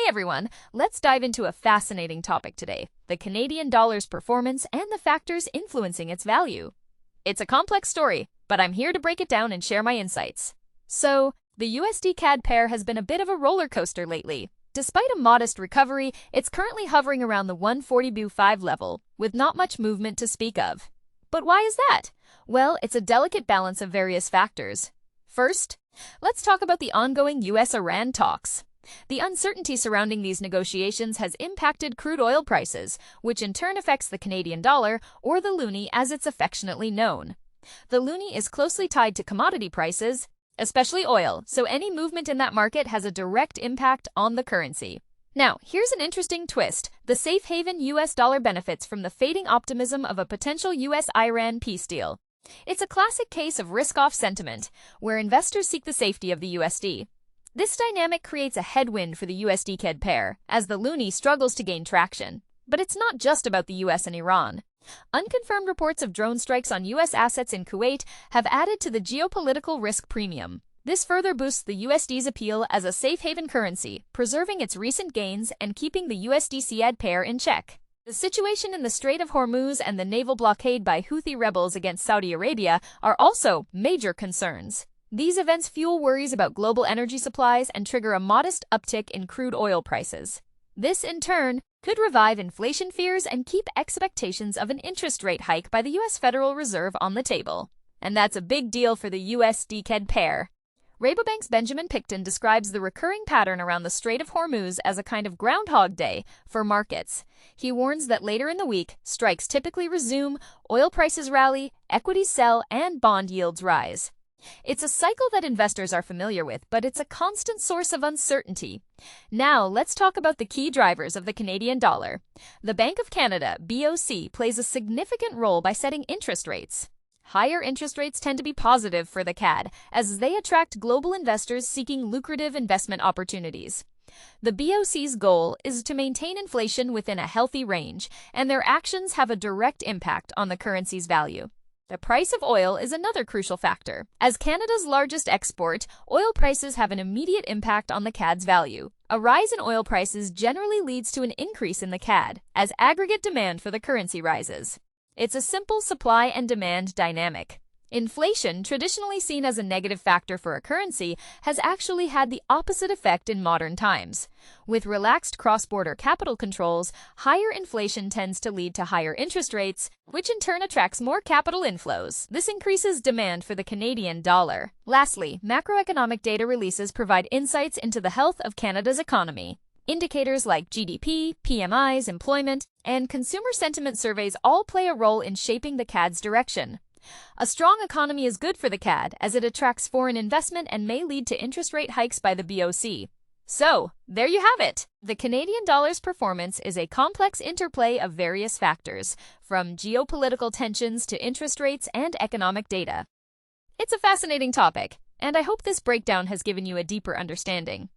everyone, let's dive into a fascinating topic today, the Canadian dollar's performance and the factors influencing its value. It's a complex story, but I'm here to break it down and share my insights. So, the USD CAD pair has been a bit of a roller coaster lately. Despite a modest recovery, it's currently hovering around the 140.5 level, with not much movement to speak of. But why is that? Well, it's a delicate balance of various factors. First, let's talk about the ongoing US-Iran talks. The uncertainty surrounding these negotiations has impacted crude oil prices, which in turn affects the Canadian dollar, or the loonie as it's affectionately known. The loonie is closely tied to commodity prices, especially oil, so any movement in that market has a direct impact on the currency. Now, here's an interesting twist. The safe haven US dollar benefits from the fading optimism of a potential US-Iran peace deal. It's a classic case of risk-off sentiment, where investors seek the safety of the USD. This dynamic creates a headwind for the USD CAD pair, as the loonie struggles to gain traction. But it's not just about the US and Iran. Unconfirmed reports of drone strikes on US assets in Kuwait have added to the geopolitical risk premium. This further boosts the USD's appeal as a safe haven currency, preserving its recent gains and keeping the USD-CAD pair in check. The situation in the Strait of Hormuz and the naval blockade by Houthi rebels against Saudi Arabia are also major concerns. These events fuel worries about global energy supplies and trigger a modest uptick in crude oil prices. This, in turn, could revive inflation fears and keep expectations of an interest rate hike by the U.S. Federal Reserve on the table. And that's a big deal for the USD-CAD pair. Rabobank's Benjamin Picton describes the recurring pattern around the Strait of Hormuz as a kind of Groundhog Day for markets. He warns that later in the week, strikes typically resume, oil prices rally, equities sell, and bond yields rise. It's a cycle that investors are familiar with, but it's a constant source of uncertainty. Now, let's talk about the key drivers of the Canadian dollar. The Bank of Canada, BOC, plays a significant role by setting interest rates. Higher interest rates tend to be positive for the CAD, as they attract global investors seeking lucrative investment opportunities. The BOC's goal is to maintain inflation within a healthy range, and their actions have a direct impact on the currency's value. The price of oil is another crucial factor. As Canada's largest export, oil prices have an immediate impact on the CAD's value. A rise in oil prices generally leads to an increase in the CAD, as aggregate demand for the currency rises. It's a simple supply and demand dynamic. Inflation, traditionally seen as a negative factor for a currency, has actually had the opposite effect in modern times. With relaxed cross-border capital controls, higher inflation tends to lead to higher interest rates, which in turn attracts more capital inflows. This increases demand for the Canadian dollar. Lastly, macroeconomic data releases provide insights into the health of Canada's economy. Indicators like GDP, PMIs, employment, and consumer sentiment surveys all play a role in shaping the CAD's direction. A strong economy is good for the CAD as it attracts foreign investment and may lead to interest rate hikes by the BOC. So, there you have it. The Canadian dollar's performance is a complex interplay of various factors, from geopolitical tensions to interest rates and economic data. It's a fascinating topic, and I hope this breakdown has given you a deeper understanding.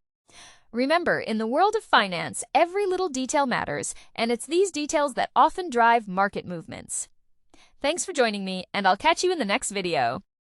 Remember, in the world of finance, every little detail matters, and it's these details that often drive market movements. Thanks for joining me, and I'll catch you in the next video.